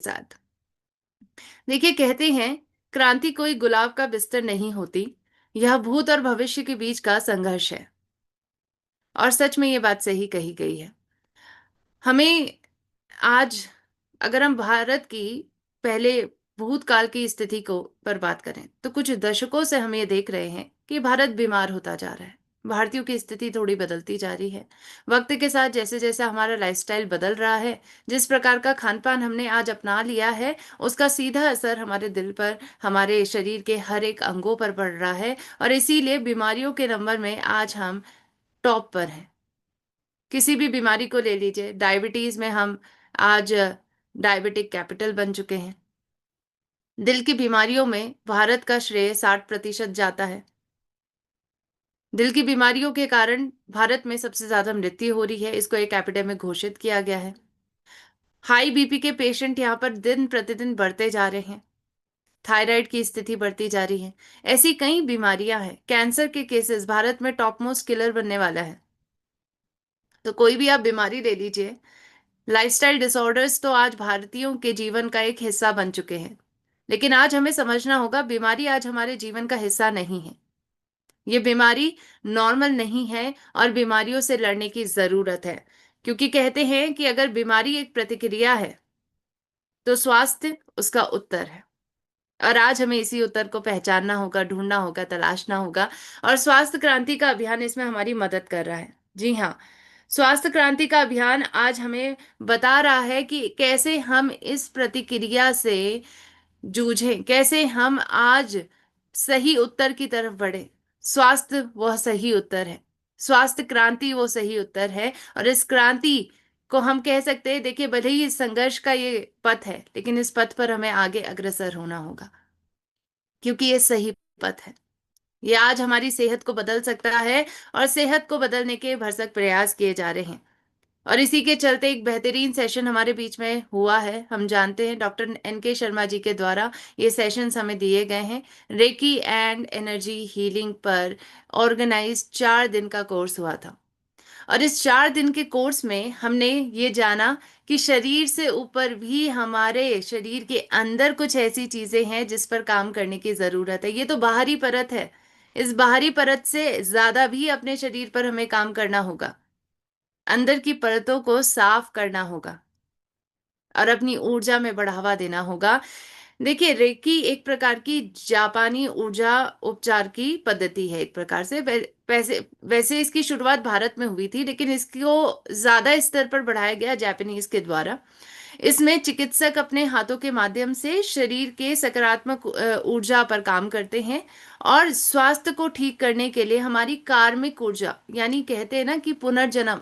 साथ। देखिए, कहते हैं क्रांति कोई गुलाब का बिस्तर नहीं होती, यह भूत और भविष्य के बीच का संघर्ष है। और सच में ये बात सही कही गई है। हमें आज, अगर हम भारत की पहले भूतकाल की स्थिति को पर बात करें, तो कुछ दशकों से हम ये देख रहे हैं कि भारत बीमार होता जा रहा है। भारतीयों की स्थिति थोड़ी बदलती जा रही है वक्त के साथ। जैसे जैसे हमारा लाइफस्टाइल बदल रहा है, जिस प्रकार का खान पान हमने आज अपना लिया है, उसका सीधा असर हमारे दिल पर, हमारे शरीर के हर एक अंगों पर पड़ रहा है। और इसीलिए बीमारियों के नंबर में आज हम टॉप पर हैं। किसी भी बीमारी को ले लीजिए, डायबिटीज में हम आज डायबिटिक कैपिटल बन चुके हैं। दिल की बीमारियों में भारत का श्रेय 60% जाता है। दिल की बीमारियों के कारण भारत में सबसे ज्यादा मृत्यु हो रही है, इसको एक एपिडेमिक घोषित किया गया है। हाई बीपी के पेशेंट यहाँ पर दिन प्रतिदिन बढ़ते जा रहे हैं। थायराइड की स्थिति बढ़ती जा रही है। ऐसी कई बीमारियां हैं। कैंसर के केसेस भारत में टॉप मोस्ट किलर बनने वाला है। तो कोई भी आप बीमारी ले लीजिए, लाइफस्टाइल डिसऑर्डर्स तो आज भारतीयों के जीवन का एक हिस्सा बन चुके हैं। लेकिन आज हमें समझना होगा, बीमारी आज हमारे जीवन का हिस्सा नहीं है। ये बीमारी नॉर्मल नहीं है और बीमारियों से लड़ने की जरूरत है। क्योंकि कहते हैं कि अगर बीमारी एक प्रतिक्रिया है, तो स्वास्थ्य उसका उत्तर है। और आज हमें इसी उत्तर को पहचानना होगा, ढूंढना होगा, तलाशना होगा। और स्वास्थ्य क्रांति का अभियान इसमें हमारी मदद कर रहा है। जी हाँ, स्वास्थ्य क्रांति का अभियान आज हमें बता रहा है कि कैसे हम इस प्रतिक्रिया से जूझें, कैसे हम आज सही उत्तर की तरफ बढ़े। स्वास्थ्य वह सही उत्तर है। स्वास्थ्य क्रांति वो सही उत्तर है। और इस क्रांति को हम कह सकते हैं, देखिए, भले ही इस संघर्ष का ये पथ है, लेकिन इस पथ पर हमें आगे अग्रसर होना होगा, क्योंकि ये सही पथ है। ये आज हमारी सेहत को बदल सकता है और सेहत को बदलने के भरसक प्रयास किए जा रहे हैं। और इसी के चलते एक बेहतरीन सेशन हमारे बीच में हुआ है। हम जानते हैं डॉक्टर NK शर्मा जी के द्वारा ये सेशंस हमें दिए गए हैं। रेकी एंड एनर्जी हीलिंग पर ऑर्गेनाइज 4 दिन का कोर्स हुआ था। और इस 4 दिन के कोर्स में हमने ये जाना कि शरीर से ऊपर भी हमारे शरीर के अंदर कुछ ऐसी चीजें हैं जिस पर काम करने की जरूरत है। ये तो बाहरी परत है। इस बाहरी परत से ज्यादा भी अपने शरीर पर हमें काम करना होगा। अंदर की परतों को साफ करना होगा और अपनी ऊर्जा में बढ़ावा देना होगा। देखिए, रेकी एक प्रकार की जापानी ऊर्जा उपचार की पद्धति है। एक प्रकार से वैसे वैसे इसकी शुरुआत भारत में हुई थी, लेकिन इसको ज्यादा स्तर पर बढ़ाया गया जापानीज के द्वारा। इसमें चिकित्सक अपने हाथों के माध्यम से शरीर के सकारात्मक ऊर्जा पर काम करते हैं। और स्वास्थ्य को ठीक करने के लिए हमारी कार्मिक ऊर्जा, यानी कहते हैं ना कि पुनर्जन्म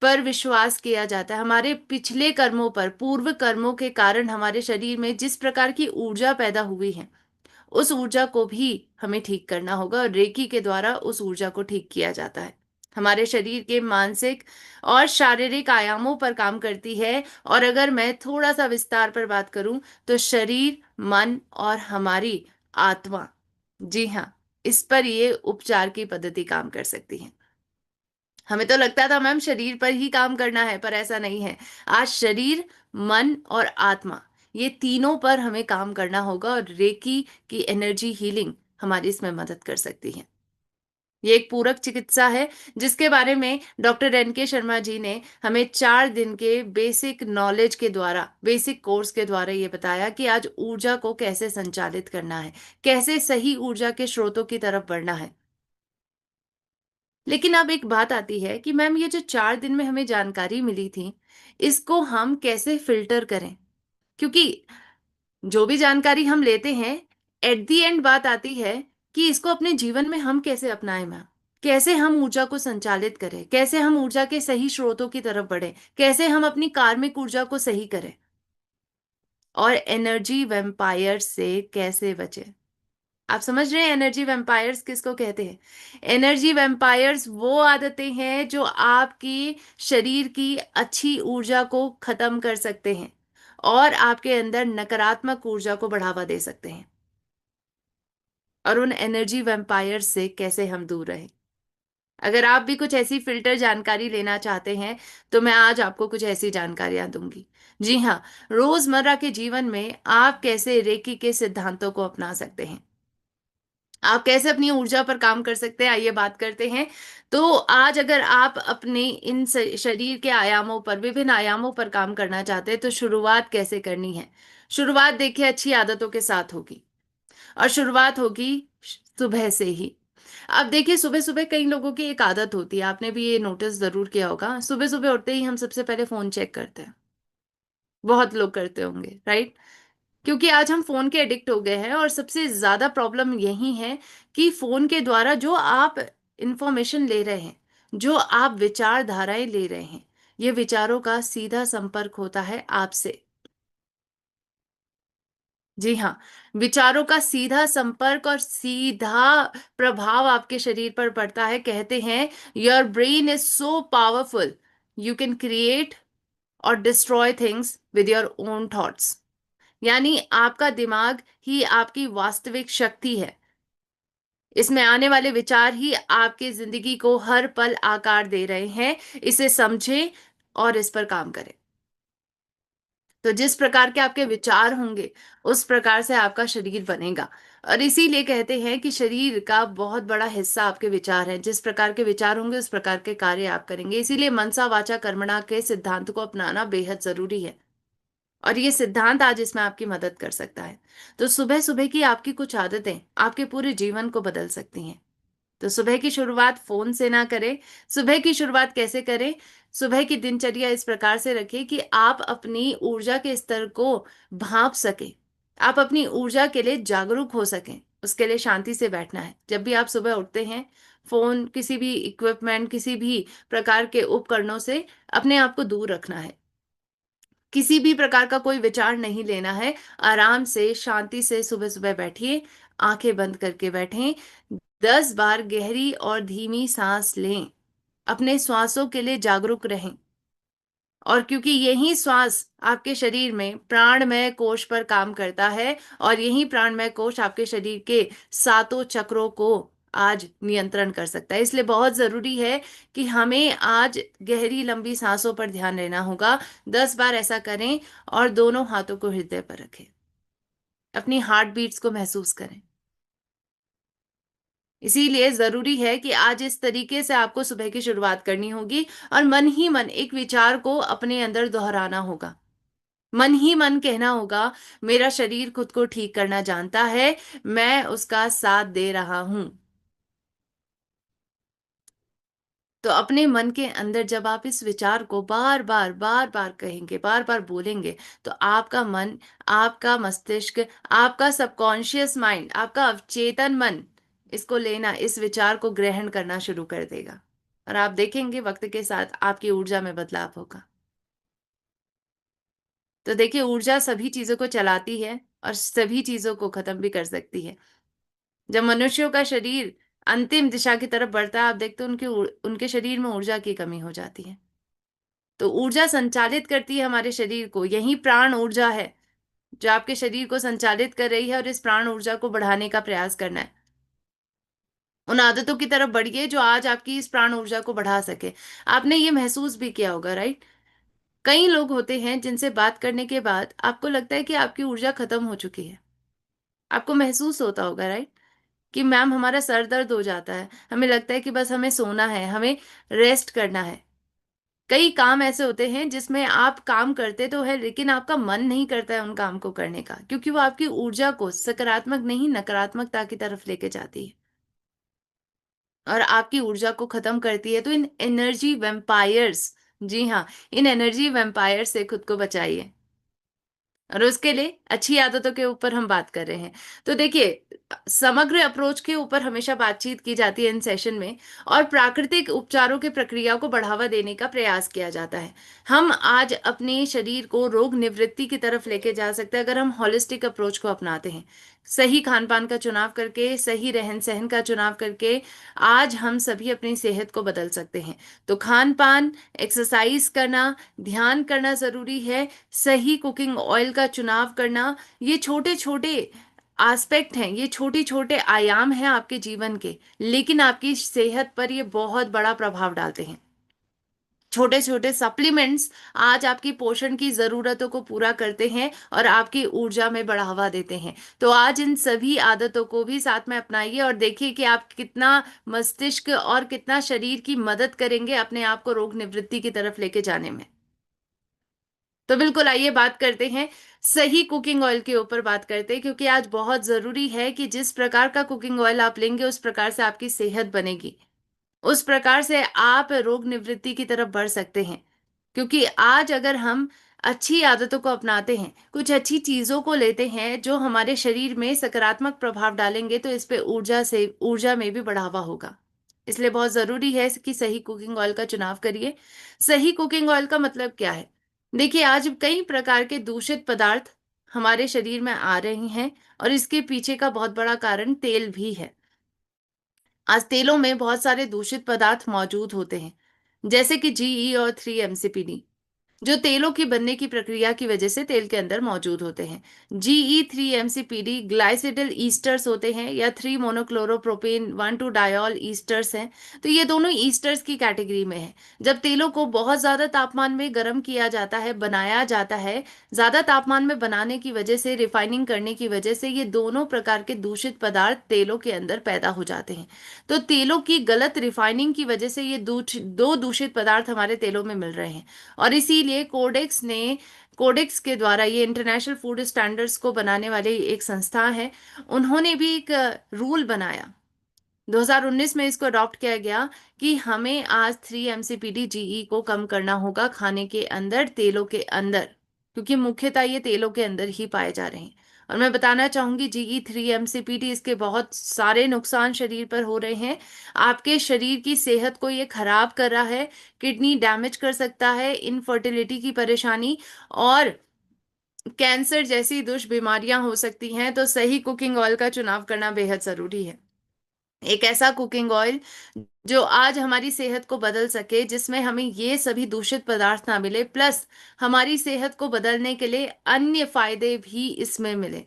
पर विश्वास किया जाता है। हमारे पिछले कर्मों पर, पूर्व कर्मों के कारण हमारे शरीर में जिस प्रकार की ऊर्जा पैदा हुई है, उस ऊर्जा को भी हमें ठीक करना होगा। और रेकी के द्वारा उस ऊर्जा को ठीक किया जाता है। हमारे शरीर के मानसिक और शारीरिक आयामों पर काम करती है। और अगर मैं थोड़ा सा विस्तार पर बात करूं, तो शरीर, मन और हमारी आत्मा, जी हाँ, इस पर ये उपचार की पद्धति काम कर सकती है। हमें तो लगता था मैम शरीर पर ही काम करना है, पर ऐसा नहीं है। आज शरीर, मन और आत्मा, ये तीनों पर हमें काम करना होगा। और रेकी की एनर्जी हीलिंग हमारी इसमें मदद कर सकती है। ये एक पूरक चिकित्सा है, जिसके बारे में डॉक्टर NK शर्मा जी ने हमें 4 दिन के बेसिक नॉलेज के द्वारा, बेसिक कोर्स के द्वारा ये बताया कि आज ऊर्जा को कैसे संचालित करना है, कैसे सही ऊर्जा के स्रोतों की तरफ बढ़ना है। लेकिन अब एक बात आती है कि मैम, ये जो 4 दिन में हमें जानकारी मिली थी, इसको हम कैसे फिल्टर करें? क्योंकि जो भी जानकारी हम लेते हैं, एट दी एंड बात आती है कि इसको अपने जीवन में हम कैसे अपनाएं मैम। कैसे हम ऊर्जा को संचालित करें, कैसे हम ऊर्जा के सही स्रोतों की तरफ बढ़े, कैसे हम अपनी कार्मिक ऊर्जा को सही करें, और एनर्जी वेम्पायर से कैसे बचें। आप समझ रहे हैं एनर्जी वैम्पायर्स किसको कहते हैं? एनर्जी वैम्पायर्स वो आदतें हैं जो आपकी शरीर की अच्छी ऊर्जा को खत्म कर सकते हैं और आपके अंदर नकारात्मक ऊर्जा को बढ़ावा दे सकते हैं। और उन एनर्जी वैम्पायर्स से कैसे हम दूर रहें? अगर आप भी कुछ ऐसी फिल्टर जानकारी लेना चाहते हैं तो मैं आज आपको कुछ ऐसी जानकारियां दूंगी। जी हाँ, रोजमर्रा के जीवन में आप कैसे रेकी के सिद्धांतों को अपना सकते हैं, आप कैसे अपनी ऊर्जा पर काम कर सकते हैं, आइए बात करते हैं। तो आज अगर आप अपने इन शरीर के आयामों पर, विभिन्न आयामों पर काम करना चाहते हैं तो शुरुआत कैसे करनी है? शुरुआत देखिए अच्छी आदतों के साथ होगी, और शुरुआत होगी सुबह से ही। अब देखिए सुबह सुबह कई लोगों की एक आदत होती है, आपने भी ये नोटिस जरूर किया होगा, सुबह सुबह उठते ही हम सबसे पहले फोन चेक करते हैं। बहुत लोग करते होंगे, राइट? क्योंकि आज हम फोन के एडिक्ट हो गए हैं, और सबसे ज्यादा प्रॉब्लम यही है कि फोन के द्वारा जो आप इंफॉर्मेशन ले रहे हैं, जो आप विचारधाराएं ले रहे हैं, ये विचारों का सीधा संपर्क होता है आपसे। जी हाँ, विचारों का सीधा संपर्क और सीधा प्रभाव आपके शरीर पर पड़ता है। कहते हैं your brain is so powerful, you can create और destroy things with your own thoughts. यानी आपका दिमाग ही आपकी वास्तविक शक्ति है। इसमें आने वाले विचार ही आपकी जिंदगी को हर पल आकार दे रहे हैं। इसे समझें और इस पर काम करें। तो जिस प्रकार के आपके विचार होंगे, उस प्रकार से आपका शरीर बनेगा। और इसीलिए कहते हैं कि शरीर का बहुत बड़ा हिस्सा आपके विचार हैं। जिस प्रकार के विचार होंगे उस प्रकार के कार्य आप करेंगे। इसीलिए मनसा वाचा कर्मणा के सिद्धांत को अपनाना बेहद जरूरी है, और ये सिद्धांत आज इसमें आपकी मदद कर सकता है। तो सुबह सुबह की आपकी कुछ आदतें आपके पूरे जीवन को बदल सकती हैं। तो सुबह की शुरुआत फोन से ना करें। सुबह की शुरुआत कैसे करें? सुबह की दिनचर्या इस प्रकार से रखें कि आप अपनी ऊर्जा के स्तर को भांप सकें, आप अपनी ऊर्जा के लिए जागरूक हो सकें। उसके लिए शांति से बैठना है। जब भी आप सुबह उठते हैं, फोन, किसी भी इक्विपमेंट, किसी भी प्रकार के उपकरणों से अपने आप को दूर रखना है। किसी भी प्रकार का कोई विचार नहीं लेना है। आराम से शांति से सुबह सुबह बैठिए, आंखें बंद करके बैठें। 10 बार गहरी और धीमी सांस लें। अपने श्वासों के लिए जागरूक रहें। और क्योंकि यही श्वास आपके शरीर में प्राणमय कोश पर काम करता है, और यही प्राणमय कोश आपके शरीर के सातों चक्रों को आज नियंत्रण कर सकता है, इसलिए बहुत जरूरी है कि हमें आज गहरी लंबी सांसों पर ध्यान देना होगा। 10 बार ऐसा करें और दोनों हाथों को हृदय पर रखें। अपनी हार्ट बीट्स को महसूस करें। इसीलिए जरूरी है कि आज इस तरीके से आपको सुबह की शुरुआत करनी होगी, और मन ही मन एक विचार को अपने अंदर दोहराना होगा। मन ही मन कहना होगा, मेरा शरीर खुद को ठीक करना जानता है, मैं उसका साथ दे रहा हूं। तो अपने मन के अंदर जब आप इस विचार को बार बार कहेंगे, बार बार बोलेंगे, तो आपका मन, आपका मस्तिष्क, आपका सबकॉन्शियस माइंड, आपका अवचेतन मन इसको लेना, इस विचार को ग्रहण करना शुरू कर देगा। और आप देखेंगे वक्त के साथ आपकी ऊर्जा में बदलाव होगा। तो देखिए, ऊर्जा सभी चीजों को चलाती है और सभी चीजों को खत्म भी कर सकती है। जब मनुष्यों का शरीर अंतिम दिशा की तरफ बढ़ता है, आप देखते हैं उनके शरीर में ऊर्जा की कमी हो जाती है। तो ऊर्जा संचालित करती है हमारे शरीर को, यही प्राण ऊर्जा है जो आपके शरीर को संचालित कर रही है, और इस प्राण ऊर्जा को बढ़ाने का प्रयास करना है। उन आदतों की तरफ बढ़िए जो आज आपकी इस प्राण ऊर्जा को बढ़ा सके। आपने ये महसूस भी किया होगा, राइट? कई लोग होते हैं जिनसे बात करने के बाद आपको लगता है कि आपकी ऊर्जा खत्म हो चुकी है। आपको महसूस होता होगा, राइट? कि मैम हमारा सर दर्द हो जाता है, हमें लगता है कि बस हमें सोना है, हमें रेस्ट करना है। कई काम ऐसे होते हैं जिसमें आप काम करते तो है, लेकिन आपका मन नहीं करता है उन काम को करने का, क्योंकि वो आपकी ऊर्जा को सकारात्मक नहीं नकारात्मकता की तरफ लेके जाती है और आपकी ऊर्जा को खत्म करती है। तो इन एनर्जी वेम्पायर्स, जी हाँ, इन एनर्जी वेम्पायर से खुद को बचाइए। और उसके लिए अच्छी आदतों के ऊपर हम बात कर रहे हैं। तो देखिए, समग्र अप्रोच के ऊपर हमेशा बातचीत की जाती है इन सेशन में, और प्राकृतिक उपचारों की प्रक्रिया को बढ़ावा देने का प्रयास किया जाता है। हम आज अपने शरीर को रोग निवृत्ति की तरफ लेके जा सकते हैं अगर हम हॉलिस्टिक अप्रोच को अपनाते हैं। सही खान पान का चुनाव करके, सही रहन सहन का चुनाव करके आज हम सभी अपनी सेहत को बदल सकते हैं। तो खान पान, एक्सरसाइज करना, ध्यान करना जरूरी है, सही कुकिंग ऑयल का चुनाव करना, ये छोटे छोटे एस्पेक्ट हैं, ये छोटे छोटे आयाम हैं आपके जीवन के, लेकिन आपकी सेहत पर ये बहुत बड़ा प्रभाव डालते हैं। छोटे छोटे सप्लीमेंट्स आज आपकी पोषण की जरूरतों को पूरा करते हैं और आपकी ऊर्जा में बढ़ावा देते हैं। तो आज इन सभी आदतों को भी साथ में अपनाइए और देखिए कि आप कितना मस्तिष्क और कितना शरीर की मदद करेंगे अपने आप को रोग निवृत्ति की तरफ लेके जाने में। तो बिल्कुल आइए बात करते हैं, सही कुकिंग ऑयल के ऊपर बात करते हैं, क्योंकि आज बहुत जरूरी है कि जिस प्रकार का कुकिंग ऑयल आप लेंगे उस प्रकार से आपकी सेहत बनेगी, उस प्रकार से आप रोग निवृत्ति की तरफ बढ़ सकते हैं। क्योंकि आज अगर हम अच्छी आदतों को अपनाते हैं, कुछ अच्छी चीजों को लेते हैं जो हमारे शरीर में सकारात्मक प्रभाव डालेंगे, तो इस पे ऊर्जा में भी बढ़ावा होगा। इसलिए बहुत जरूरी है कि सही कुकिंग ऑयल का चुनाव करिए। सही कुकिंग ऑयल का मतलब क्या है? देखिए, आज कई प्रकार के दूषित पदार्थ हमारे शरीर में आ रहे हैं, और इसके पीछे का बहुत बड़ा कारण तेल भी है। आज तेलों में बहुत सारे दूषित पदार्थ मौजूद होते हैं, जैसे कि जीई और 3 एमसीपीडी, जो तेलों की बनने की प्रक्रिया की वजह से तेल के अंदर मौजूद होते हैं। GE3 एमसीपीडी ग्लाइसिडल ईस्टर्स होते हैं, या 3 मोनोक्लोरोप्रोपेन 1,2 डायोल ईस्टर्स हैं। तो ये दोनों ईस्टर्स की कैटेगरी में है। जब तेलों को बहुत ज्यादा तापमान में गर्म किया जाता है, बनाया जाता है, ज्यादा तापमान में बनाने की वजह से, रिफाइनिंग करने की वजह से, ये दोनों प्रकार के दूषित पदार्थ तेलों के अंदर पैदा हो जाते हैं। तो तेलों की गलत रिफाइनिंग की वजह से ये दो दूषित पदार्थ हमारे तेलों में मिल रहे हैं। और इसीलिए कोडेक्स के द्वारा, ये इंटरनेशनल फूड स्टैंडर्ड्स को बनाने वाली एक संस्था है, उन्होंने भी एक रूल बनाया। 2019 में इसको अडॉप्ट किया गया कि हमें आज 3 एमसीपीडी जीई को कम करना होगा खाने के अंदर, तेलों के अंदर, क्योंकि मुख्यतः ये तेलों के अंदर ही पाए जा रहे हैं। और मैं बताना चाहूंगी, GE3 एमसीपीडी, इसके बहुत सारे नुकसान शरीर पर हो रहे हैं। आपके शरीर की सेहत को ये खराब कर रहा है, किडनी डैमेज कर सकता है, इनफर्टिलिटी की परेशानी और कैंसर जैसी दुष्बीमारियां हो सकती हैं। तो सही कुकिंग ऑयल का चुनाव करना बेहद जरूरी है। एक ऐसा कुकिंग ऑयल जो आज हमारी सेहत को बदल सके, जिसमें हमें ये सभी दूषित पदार्थ ना मिले, प्लस हमारी सेहत को बदलने के लिए अन्य फायदे भी इसमें मिले।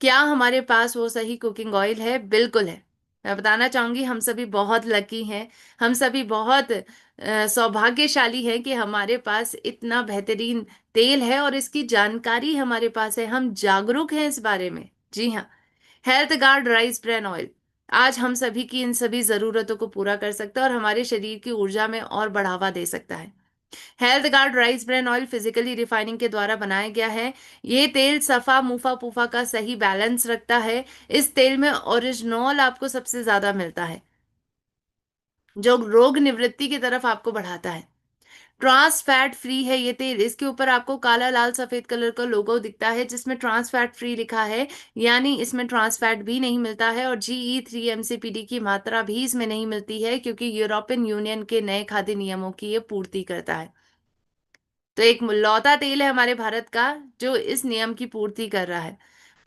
क्या हमारे पास वो सही कुकिंग ऑयल है? बिल्कुल है। मैं बताना चाहूंगी, हम सभी बहुत लकी हैं, हम सभी बहुत सौभाग्यशाली हैं कि हमारे पास इतना बेहतरीन तेल है और इसकी जानकारी हमारे पास है, हम जागरूक हैं इस बारे में। जी हाँ, health guard rice bran oil आज हम सभी की इन सभी जरूरतों को पूरा कर सकता है और हमारे शरीर की ऊर्जा में और बढ़ावा दे सकता है। Health guard rice bran oil physically refining के द्वारा बनाया गया है। ये तेल सफा मुफा पुफा का सही बैलेंस रखता है। इस तेल में ओरिजिनॉल आपको सबसे ज्यादा मिलता है, जो रोग निवृत्ति की तरफ आपको बढ़ाता है। ट्रांस फैट फ्री है ये तेल, इसके ऊपर आपको काला लाल सफेद कलर का लोगो दिखता है जिसमें ट्रांस फैट फ्री लिखा है, यानी इसमें ट्रांस फैट भी नहीं मिलता है। और GE3 एमसीपीडी की मात्रा भी इसमें नहीं मिलती है, क्योंकि यूरोपियन यूनियन के नए खाद्य नियमों की ये पूर्ति करता है। तो एक लौता तेल है हमारे भारत का जो इस नियम की पूर्ति कर रहा है।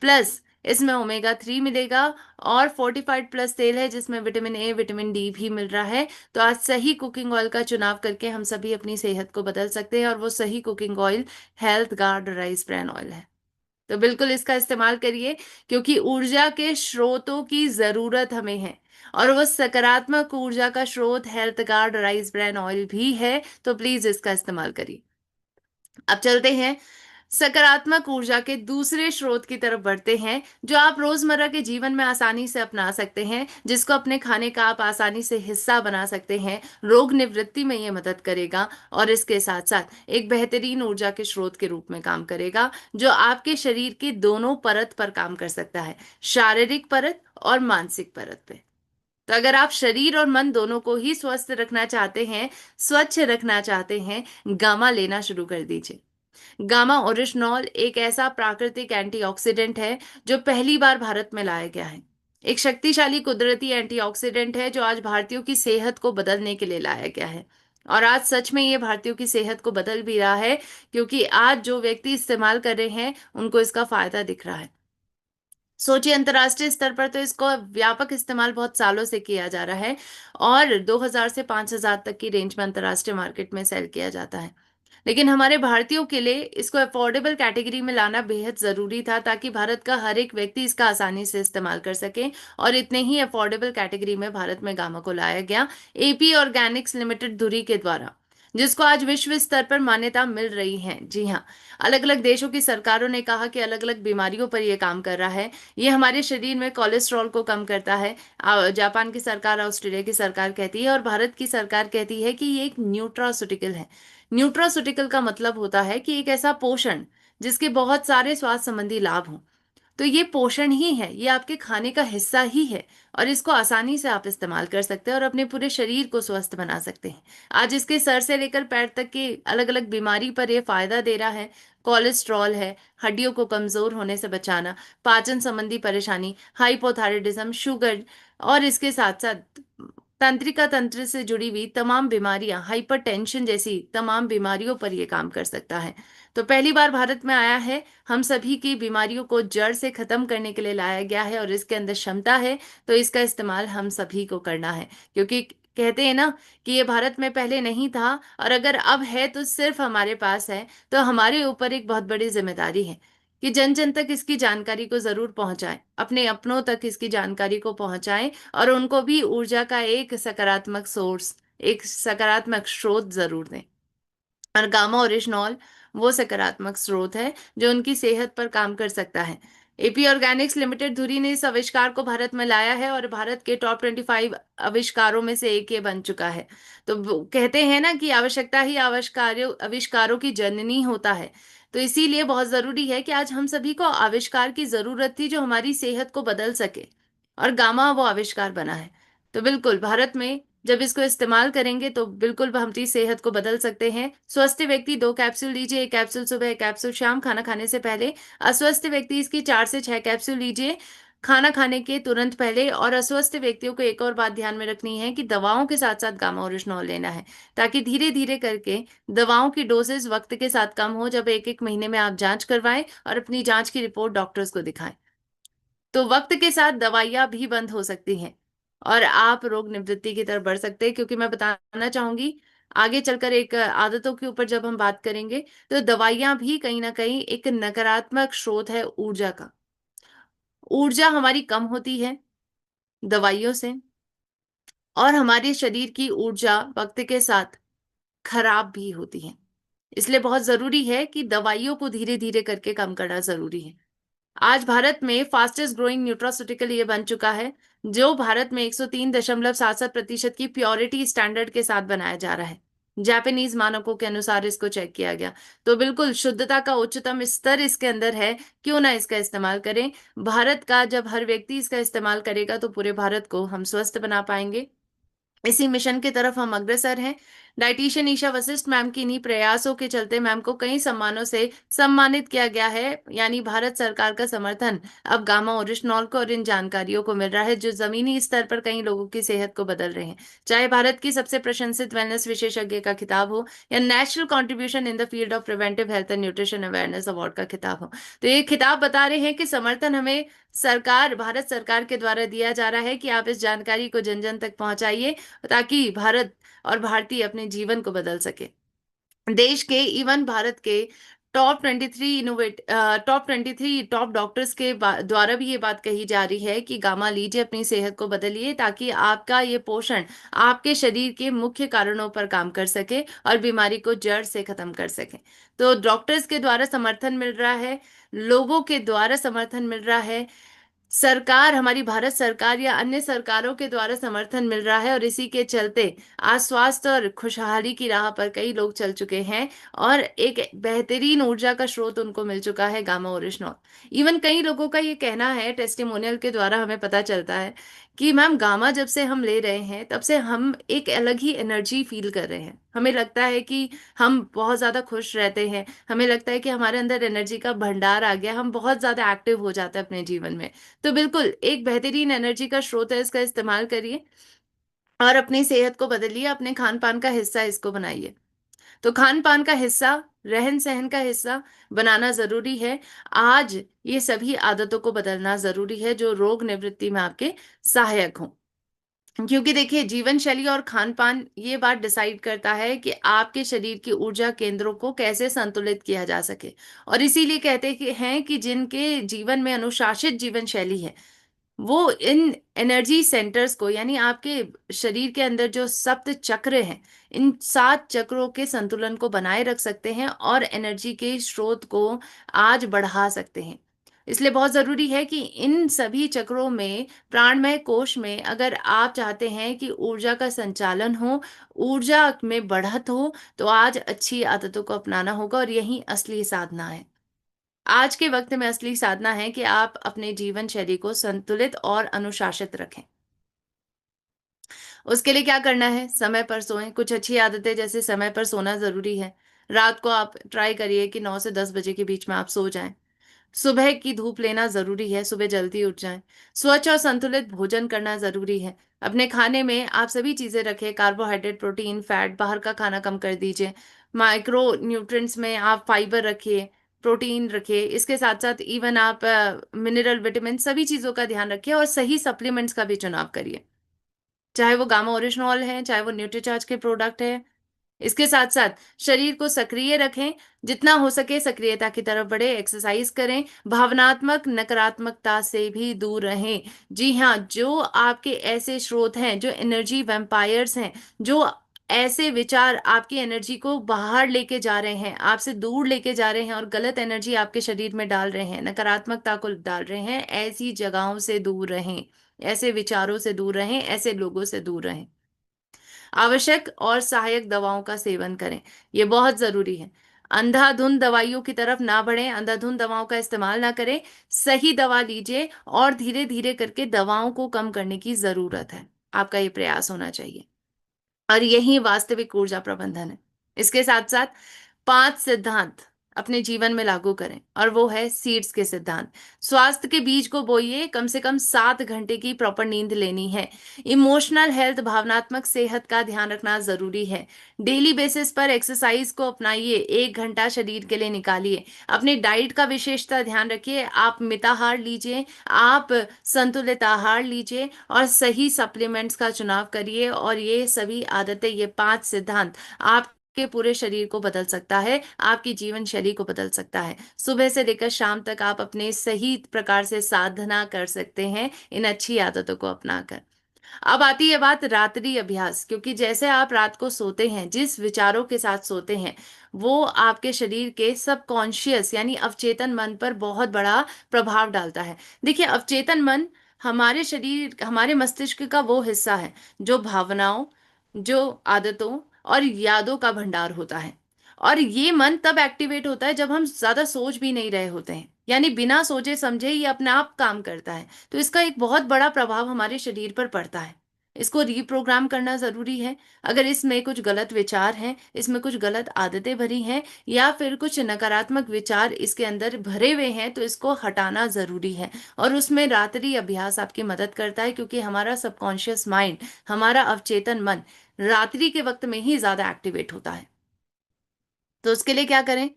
प्लस इसमें ओमेगा 3 मिलेगा, और फोर्टिफाइड प्लस तेल है जिसमें विटामिन ए विटामिन डी भी मिल रहा है। तो आज सही कुकिंग ऑयल का चुनाव करके हम सभी अपनी सेहत को बदल सकते हैं, और वो सही cooking oil health guard rice bran oil है। तो बिल्कुल इसका इस्तेमाल करिए, क्योंकि ऊर्जा के स्रोतों की जरूरत हमें है, और वो सकारात्मक ऊर्जा का स्रोत health guard rice bran oil भी है। तो प्लीज इसका इस्तेमाल करिए। अब चलते हैं, सकारात्मक ऊर्जा के दूसरे स्रोत की तरफ बढ़ते हैं, जो आप रोजमर्रा के जीवन में आसानी से अपना सकते हैं, जिसको अपने खाने का आप आसानी से हिस्सा बना सकते हैं। रोग निवृत्ति में ये मदद करेगा, और इसके साथ साथ एक बेहतरीन ऊर्जा के स्रोत के रूप में काम करेगा, जो आपके शरीर के दोनों परत पर काम कर सकता है, शारीरिक परत और मानसिक परत पे। तो अगर आप शरीर और मन दोनों को ही स्वस्थ रखना चाहते हैं, स्वच्छ रखना चाहते हैं, गामा लेना शुरू कर दीजिए। गामा ओरिजिनॉल एक ऐसा प्राकृतिक एंटीऑक्सीडेंट है जो पहली बार भारत में लाया गया है। एक शक्तिशाली कुदरती एंटीऑक्सीडेंट है जो आज भारतीयों की सेहत को बदलने के लिए लाया गया है। और आज सच में ये भारतीयों की सेहत को बदल भी रहा है, क्योंकि आज जो व्यक्ति इस्तेमाल कर रहे हैं उनको इसका फायदा दिख रहा है। सोचिए, अंतर्राष्ट्रीय स्तर पर तो इसको व्यापक इस्तेमाल बहुत सालों से किया जा रहा है, और 2000 से 5000 तक की रेंज में अंतर्राष्ट्रीय मार्केट में सेल किया जाता है। लेकिन हमारे भारतीयों के लिए इसको अफोर्डेबल कैटेगरी में लाना बेहद जरूरी था, ताकि भारत का हर एक व्यक्ति इसका आसानी से इस्तेमाल कर सके। और इतने ही अफोर्डेबल कैटेगरी में भारत में गामा को लाया गया एपी ऑर्गेनिक्स लिमिटेड धुरी के द्वारा, जिसको आज विश्व स्तर पर मान्यता मिल रही है। जी हाँ, अलग अलग देशों की सरकारों ने कहा कि अलग अलग बीमारियों पर यह काम कर रहा है। ये हमारे शरीर में कोलेस्ट्रॉल को कम करता है। जापान की सरकार, ऑस्ट्रेलिया की सरकार कहती है, और भारत की सरकार कहती है कि ये एक न्यूट्रास्यूटिकल है। न्यूट्रास्यूटिकल का मतलब होता है कि एक ऐसा पोषण जिसके बहुत सारे स्वास्थ्य संबंधी लाभ हों। तो ये पोषण ही है, ये आपके खाने का हिस्सा ही है, और इसको आसानी से आप इस्तेमाल कर सकते हैं और अपने पूरे शरीर को स्वस्थ बना सकते हैं। आज इसके सर से लेकर पैर तक के अलग अलग बीमारी पर यह फायदा दे रहा है। कोलेस्ट्रॉल है, हड्डियों को कमजोर होने से बचाना, पाचन संबंधी परेशानी, हाइपोथायराइडिज्म, शुगर, और इसके साथ साथ तंत्रिका तंत्र से जुड़ी हुई तमाम बीमारियां, हाइपरटेंशन जैसी तमाम बीमारियों पर यह काम कर सकता है। तो पहली बार भारत में आया है, हम सभी की बीमारियों को जड़ से खत्म करने के लिए लाया गया है, और इसके अंदर क्षमता है। तो इसका इस्तेमाल हम सभी को करना है, क्योंकि कहते हैं ना कि ये भारत में पहले नहीं था, और अगर अब है तो सिर्फ हमारे पास है। तो हमारे ऊपर एक बहुत बड़ी जिम्मेदारी है कि जन जन तक इसकी जानकारी को जरूर पहुंचाएं, अपने अपनों तक इसकी जानकारी को पहुंचाएं, और उनको भी ऊर्जा का एक सकारात्मक सोर्स, एक सकारात्मक स्रोत जरूर दें। और गामा ओरिजिनॉल वो सकारात्मक स्रोत है जो उनकी सेहत पर काम कर सकता है। एपी ऑर्गेनिक्स लिमिटेड धुरी ने इस आविष्कार को भारत में लाया है, और भारत के टॉप 25 आविष्कारों में से एक ये बन चुका है। तो कहते हैं ना कि आवश्यकता ही आविष्कारों आविष्कारों की जननी होता है। तो इसीलिए बहुत जरूरी है कि आज हम सभी को आविष्कार की जरूरत थी जो हमारी सेहत को बदल सके, और गामा वो आविष्कार बना है। तो बिल्कुल भारत में जब इसको इस्तेमाल करेंगे तो बिल्कुल हम अपनी सेहत को बदल सकते हैं। स्वस्थ व्यक्ति 2 कैप्सूल लीजिए, 1 कैप्सूल सुबह, 1 कैप्सूल शाम, खाना खाने से पहले। अस्वस्थ व्यक्ति इसकी 4 से 6 कैप्सूल लीजिए खाना खाने के तुरंत पहले। और अस्वस्थ व्यक्तियों को एक और बात ध्यान में रखनी है कि दवाओं के साथ साथ गामा ओरिजिनॉल लेना है, ताकि धीरे धीरे करके दवाओं की डोसेज वक्त के साथ कम हो, जब एक एक महीने में आप जांच करवाएं और अपनी जांच की रिपोर्ट डॉक्टर्स को दिखाएं। तो वक्त के साथ दवाइयां भी बंद हो सकती हैं, और आप रोग निवृत्ति की तरफ बढ़ सकते हैं। क्योंकि मैं बताना चाहूंगी आगे चलकर एक आदतों के ऊपर जब हम बात करेंगे, तो दवाइयां भी कहीं ना कहीं एक नकारात्मक स्रोत है ऊर्जा का। ऊर्जा हमारी कम होती है दवाइयों से, और हमारे शरीर की ऊर्जा वक्त के साथ खराब भी होती है। इसलिए बहुत जरूरी है कि दवाइयों को धीरे धीरे करके कम करना जरूरी है। आज भारत में फास्टेस्ट ग्रोइंग न्यूट्रास्यूटिकल ये बन चुका है, जो भारत में 103.77% की प्योरिटी स्टैंडर्ड के साथ बनाया जा रहा है। जापानीज मानकों के अनुसार इसको चेक किया गया। तो बिल्कुल शुद्धता का उच्चतम स्तर इसके अंदर है, क्यों ना इसका इस्तेमाल करें। भारत का जब हर व्यक्ति इसका इस्तेमाल करेगा तो पूरे भारत को हम स्वस्थ बना पाएंगे। इसी मिशन की तरफ हम अग्रसर हैं। डाइटिशियन ईशा वशिष्ठ मैम की इन्हीं प्रयासों के चलते मैम को कई सम्मानों से सम्मानित किया गया है। यानी भारत सरकार का समर्थन अब गामा ओरिजिनॉल को और इन जानकारियों को मिल रहा है, जो जमीनी स्तर पर कई लोगों की सेहत को बदल रहे हैं। चाहे भारत की सबसे प्रशंसित वेलनेस विशेषज्ञ का खिताब हो, या national contribution in the field of preventive health and nutrition awareness award का खिताब हो। तो ये खिताब बता रहे हैं कि समर्थन हमें सरकार, भारत सरकार के द्वारा दिया जा रहा है कि आप इस जानकारी को जन जन तक पहुंचाइए, ताकि भारत और भारतीय अपने जीवन को बदल सके। देश के, इवन भारत के टॉप 23 टॉप डॉक्टर्स के द्वारा भी ये बात कही जा रही है कि गामा लीजिए, अपनी सेहत को बदलिए, ताकि आपका ये पोषण आपके शरीर के मुख्य कारणों पर काम कर सके और बीमारी को जड़ से खत्म कर सके। तो डॉक्टर्स के द्वारा समर्थन मिल रहा है, लोगों के द्वारा समर्थन मिल रहा है, सरकार, हमारी भारत सरकार या अन्य सरकारों के द्वारा समर्थन मिल रहा है, और इसी के चलते आज स्वास्थ्य और खुशहाली की राह पर कई लोग चल चुके हैं, और एक बेहतरीन ऊर्जा का स्रोत उनको मिल चुका है गामा ओरिजिनॉल। इवन कई लोगों का ये कहना है, टेस्टिमोनियल के द्वारा हमें पता चलता है कि मैम गामा जब से हम ले रहे हैं तब से हम एक अलग ही एनर्जी फील कर रहे हैं। हमें लगता है कि हम बहुत ज्यादा खुश रहते हैं, हमें लगता है कि हमारे अंदर एनर्जी का भंडार आ गया, हम बहुत ज्यादा एक्टिव हो जाते हैं अपने जीवन में। तो बिल्कुल एक बेहतरीन एनर्जी का स्रोत है, इसका इस्तेमाल करिए और अपनी सेहत को बदलिए, अपने खान पान का हिस्सा इसको बनाइए। तो खान पान का हिस्सा, रहन सहन का हिस्सा बनाना जरूरी है। आज ये सभी आदतों को बदलना जरूरी है जो रोग निवृत्ति में आपके सहायक हों। क्योंकि देखिए, जीवन शैली और खान पान ये बात डिसाइड करता है कि आपके शरीर की ऊर्जा केंद्रों को कैसे संतुलित किया जा सके। और इसीलिए कहते हैं कि जिनके जीवन में अनुशासित जीवन शैली है, वो इन एनर्जी सेंटर्स को, यानी आपके शरीर के अंदर जो सप्त चक्र हैं, इन 7 चक्रों के संतुलन को बनाए रख सकते हैं और एनर्जी के स्रोत को आज बढ़ा सकते हैं। इसलिए बहुत जरूरी है कि इन सभी चक्रों में, प्राणमय कोश में, अगर आप चाहते हैं कि ऊर्जा का संचालन हो, ऊर्जा में बढ़त हो, तो आज अच्छी आदतों को अपनाना होगा। और यही असली साधना है। आज के वक्त में असली साधना है कि आप अपने जीवन शैली को संतुलित और अनुशासित रखें। उसके लिए क्या करना है? समय पर सोएं। कुछ अच्छी आदतें, जैसे समय पर सोना जरूरी है। रात को आप ट्राई करिए कि 9 से 10 बजे के बीच में आप सो जाएं। सुबह की धूप लेना जरूरी है, सुबह जल्दी उठ जाएं। स्वच्छ और संतुलित भोजन करना जरूरी है। अपने खाने में आप सभी चीजें रखें, कार्बोहाइड्रेट, प्रोटीन, फैट, बाहर का खाना कम कर दीजिए। माइक्रो न्यूट्रिएंट्स में आप फाइबर रखिए, प्रोटीन रखिए। इसके साथ साथ इवन आप मिनरल, विटामिन, सभी चीजों का ध्यान रखिए और सही सप्लीमेंट्स का भी चुनाव करिए, चाहे वो गामा ओरिजिनॉल है, चाहे वो न्यूट्रीचार्ज के प्रोडक्ट है। इसके साथ साथ शरीर को सक्रिय रखें, जितना हो सके सक्रियता की तरफ बढ़े, एक्सरसाइज करें, भावनात्मक नकारात्मकता से भी दूर रहें। जी हाँ, जो आपके ऐसे स्रोत हैं, जो एनर्जी वैम्पायर्स हैं, जो ऐसे विचार आपकी एनर्जी को बाहर लेके जा रहे हैं, आपसे दूर लेके जा रहे हैं और गलत एनर्जी आपके शरीर में डाल रहे हैं, नकारात्मकता को डाल रहे हैं, ऐसी जगहों से दूर रहें, ऐसे विचारों से दूर रहें, ऐसे लोगों से दूर रहें। आवश्यक और सहायक दवाओं का सेवन करें, ये बहुत जरूरी है। अंधाधुंध दवाइयों की तरफ ना बढ़ें, अंधाधुंध दवाओं का इस्तेमाल ना करें। सही दवा लीजिए और धीरे धीरे करके दवाओं को कम करने की जरूरत है। आपका ये प्रयास होना चाहिए और यही वास्तविक ऊर्जा प्रबंधन है। इसके साथ साथ 5 सिद्धांत अपने जीवन में लागू करें, और वो है सीड्स के सिद्धांत। स्वास्थ्य के बीज को बोइए, कम से कम 7 घंटे की प्रॉपर नींद लेनी है। इमोशनल हेल्थ, भावनात्मक सेहत का ध्यान रखना जरूरी है। डेली बेसिस पर एक्सरसाइज को अपनाइए, 1 घंटा शरीर के लिए निकालिए। अपनी डाइट का विशेषता ध्यान रखिए, आप मिताहार लीजिए, आप संतुलित आहार लीजिए और सही सप्लीमेंट्स का चुनाव करिए। और ये सभी आदतें, ये 5 सिद्धांत आपके पूरे शरीर को बदल सकता है, आपकी जीवन शैली को बदल सकता है। सुबह से लेकर शाम तक आप अपने सही प्रकार से साधना कर सकते हैं इन अच्छी आदतों को अपनाकर। अब आती है बात रात्रि अभ्यास, क्योंकि जैसे आप रात को सोते हैं, जिस विचारों के साथ सोते हैं, वो आपके शरीर के सबकॉन्शियस यानी अवचेतन मन पर बहुत बड़ा प्रभाव डालता है। देखिए, अवचेतन मन हमारे शरीर, हमारे मस्तिष्क का वो हिस्सा है जो भावनाओं, जो आदतों और यादों का भंडार होता है। और ये मन तब एक्टिवेट होता है जब हम ज्यादा सोच भी नहीं रहे होते हैं, यानी बिना सोचे समझे ये अपने आप काम करता है। तो इसका एक बहुत बड़ा प्रभाव हमारे शरीर पर पड़ता है। इसको रीप्रोग्राम करना जरूरी है। अगर इसमें कुछ गलत विचार हैं, इसमें कुछ गलत आदतें भरी हैं, या फिर कुछ नकारात्मक विचार इसके अंदर भरे हुए हैं, तो इसको हटाना जरूरी है। और उसमें रात्रि अभ्यास आपकी मदद करता है, क्योंकि हमारा सबकॉन्शियस माइंड, हमारा अवचेतन मन रात्रि के वक्त में ही ज्यादा एक्टिवेट होता है। तो उसके लिए क्या करें?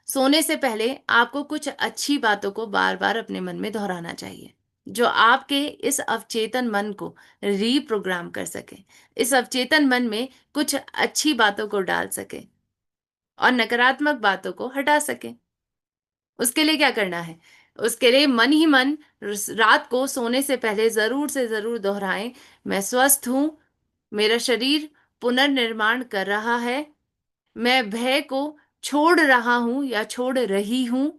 सोने से पहले आपको कुछ अच्छी बातों को बार बार अपने मन में दोहराना चाहिए, जो आपके इस अवचेतन मन को रीप्रोग्राम कर सके, इस अवचेतन मन में कुछ अच्छी बातों को डाल सके और नकारात्मक बातों को हटा सके। उसके लिए क्या करना है? उसके लिए मन ही मन रात को सोने से पहले जरूर से जरूर दोहराएं, मैं स्वस्थ हूं, मेरा शरीर पुनर्निर्माण कर रहा है, मैं भय को छोड़ रहा हूं या छोड़ रही हूं,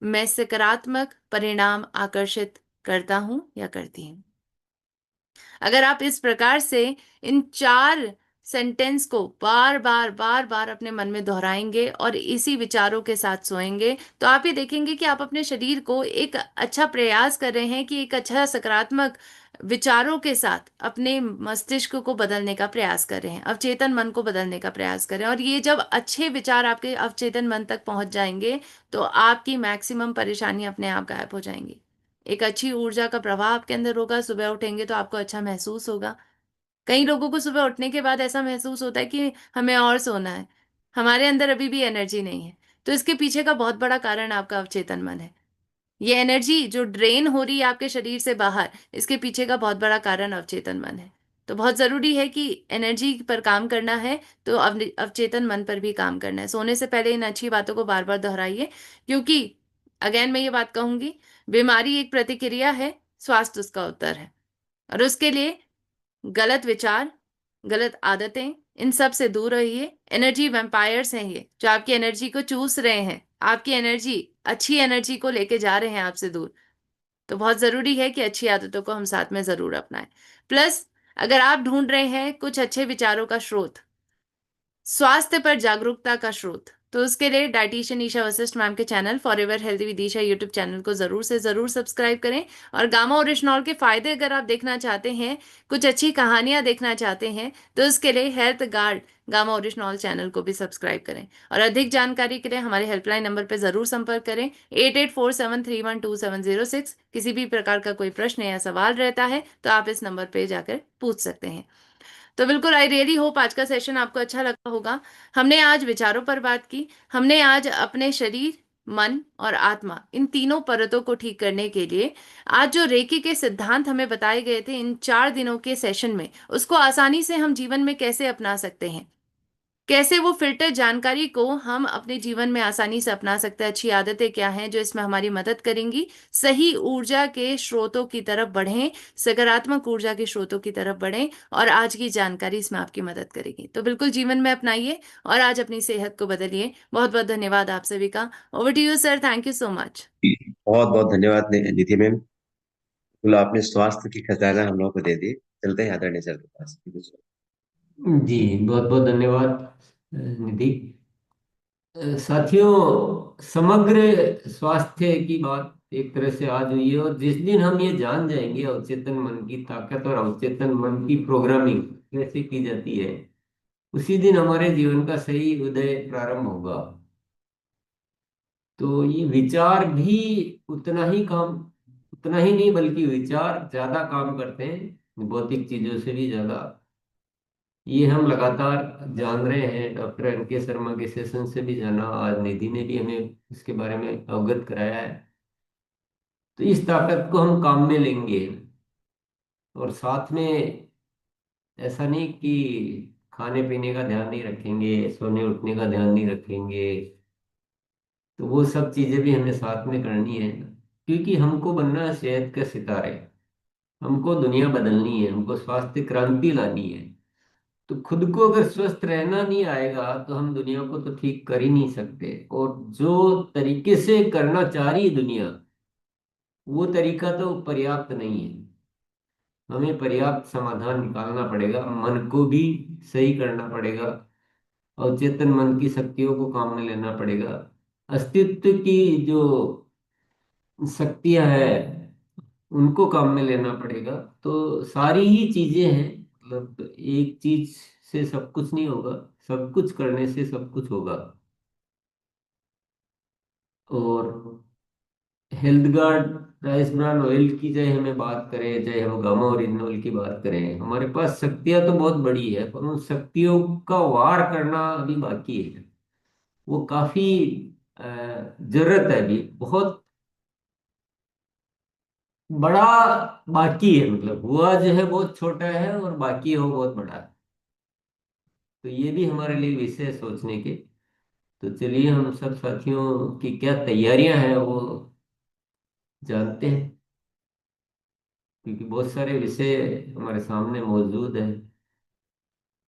मैं सकारात्मक परिणाम आकर्षित करता हूं या करती हूं। अगर आप इस प्रकार से इन 4 सेंटेंस को बार बार बार बार अपने मन में दोहराएंगे और इसी विचारों के साथ सोएंगे, तो आप ये देखेंगे कि आप अपने शरीर को एक अच्छा प्रयास कर रहे हैं, कि एक अच्छा सकारात्मक विचारों के साथ अपने मस्तिष्क को बदलने का प्रयास कर रहे हैं, अवचेतन मन को बदलने का प्रयास कर रहे हैं। और ये जब अच्छे विचार आपके अवचेतन मन तक पहुंच जाएंगे, तो आपकी मैक्सिमम परेशानी अपने आप गायब हो जाएंगी। एक अच्छी ऊर्जा का प्रवाह आपके अंदर होगा, सुबह उठेंगे तो आपको अच्छा महसूस होगा। कई लोगों को सुबह उठने के बाद ऐसा महसूस होता है कि हमें और सोना है, हमारे अंदर अभी भी एनर्जी नहीं है। तो इसके पीछे का बहुत बड़ा कारण आपका अवचेतन मन है। ये एनर्जी जो ड्रेन हो रही है आपके शरीर से बाहर, इसके पीछे का बहुत बड़ा कारण अवचेतन मन है। तो बहुत जरूरी है कि एनर्जी पर काम करना है तो अवचेतन मन पर भी काम करना है। सोने से पहले इन अच्छी बातों को बार बार दोहराइए, क्योंकि अगेन मैं ये बात कहूंगी, बीमारी एक प्रतिक्रिया है, स्वास्थ्य उसका उत्तर है। और उसके लिए गलत विचार, गलत आदतें, इन सब से दूर रहिए। एनर्जी वैम्पायर्स हैं ये, जो आपकी एनर्जी को चूस रहे हैं, आपकी एनर्जी, अच्छी एनर्जी को लेके जा रहे हैं आपसे दूर। तो बहुत जरूरी है कि अच्छी आदतों को हम साथ में जरूर अपनाएं। प्लस, अगर आप ढूंढ रहे हैं कुछ अच्छे विचारों का स्रोत, स्वास्थ्य पर जागरूकता का स्रोत, तो उसके लिए डाइटिशियन ईशा वशिष्ठ मैम के channel for ever healthy with Isha YouTube channel को जरूर से जरूर सब्सक्राइब करें। और गामा ओरिजिनॉल के फायदे अगर आप देखना चाहते हैं, कुछ अच्छी कहानियां देखना चाहते हैं, तो उसके लिए health guard gamma oryzanol channel को भी सब्सक्राइब करें। और अधिक जानकारी के लिए हमारे हेल्पलाइन नंबर पर जरूर संपर्क करें, 8847312706। किसी भी प्रकार का कोई प्रश्न या सवाल रहता है तो आप इस नंबर पर जाकर पूछ सकते हैं। तो बिल्कुल, आई रियली होप आज का सेशन आपको अच्छा लगा होगा। हमने आज विचारों पर बात की, हमने आज अपने शरीर, मन और आत्मा, इन तीनों परतों को ठीक करने के लिए आज जो रेकी के सिद्धांत हमें बताए गए थे इन 4 दिनों के सेशन में, उसको आसानी से हम जीवन में कैसे अपना सकते हैं, कैसे वो फिल्टर जानकारी को हम अपने जीवन में आसानी से अपना सकते हैं, अच्छी आदतें क्या हैं जो इसमें हमारी मदद करेंगी, सही ऊर्जा के स्रोतों की तरफ बढ़ें, सकारात्मक ऊर्जा के स्रोतों की तरफ बढ़ें, और आज की जानकारी इसमें आपकी मदद करेगी। तो बिल्कुल जीवन में अपनाइए और आज अपनी सेहत को बदलिए। बहुत बहुत धन्यवाद आप सभी का। Over to you sir, thank you so much. बहुत बहुत धन्यवाद निधि मैम। बिल्कुल आपने स्वास्थ्य की खजाना हम लोगों को दे दी। चलते हैं आदरणीय सर के पास। जी, बहुत बहुत धन्यवाद निधि। साथियों, समग्र स्वास्थ्य की बात एक तरह से आज हुई है, और जिस दिन हम ये जान जाएंगे अवचेतन मन की ताकत और अवचेतन मन की प्रोग्रामिंग कैसे की जाती है, उसी दिन हमारे जीवन का सही उदय प्रारंभ होगा। तो ये विचार भी उतना ही नहीं बल्कि विचार ज्यादा काम करते हैं भौतिक चीजों से भी ज्यादा। ये हम लगातार जान रहे हैं, डॉक्टर एन के शर्मा के सेशन से भी जाना, आज निधि ने भी हमें इसके बारे में अवगत कराया है। तो इस ताकत को हम काम में लेंगे, और साथ में ऐसा नहीं कि खाने पीने का ध्यान नहीं रखेंगे, सोने उठने का ध्यान नहीं रखेंगे। तो वो सब चीजें भी हमें साथ में करनी है, क्योंकि हमको बनना है सेहत के सितारे। हमको दुनिया बदलनी है, हमको स्वास्थ्य क्रांति लानी है। तो खुद को अगर स्वस्थ रहना नहीं आएगा तो हम दुनिया को तो ठीक कर ही नहीं सकते, और जो तरीके से करना चाह रही है दुनिया, वो तरीका तो पर्याप्त नहीं है। हमें पर्याप्त समाधान निकालना पड़ेगा, मन को भी सही करना पड़ेगा, और चेतन मन की शक्तियों को काम में लेना पड़ेगा। अस्तित्व की जो शक्तियां हैं उनको काम में लेना पड़ेगा। तो सारी ही चीजें हैं, मतलब एक चीज से सब कुछ नहीं होगा, सब कुछ करने से सब कुछ होगा। और health guard rice bran oil की चाहे हमें बात करें, चाहे हम गामा ओरिजिनल की बात करें, हमारे पास शक्तियां तो बहुत बड़ी है, पर उन शक्तियों का वार करना अभी बाकी है। वो काफी जरूरत है, अभी बहुत बड़ा बाकी है। मतलब हुआ जो है बहुत छोटा है, और बाकी हो बहुत बड़ा है। तो ये भी हमारे लिए विषय है सोचने के। तो चलिए हम सब साथियों की क्या तैयारियां हैं वो जानते हैं, क्योंकि बहुत सारे विषय हमारे सामने मौजूद है।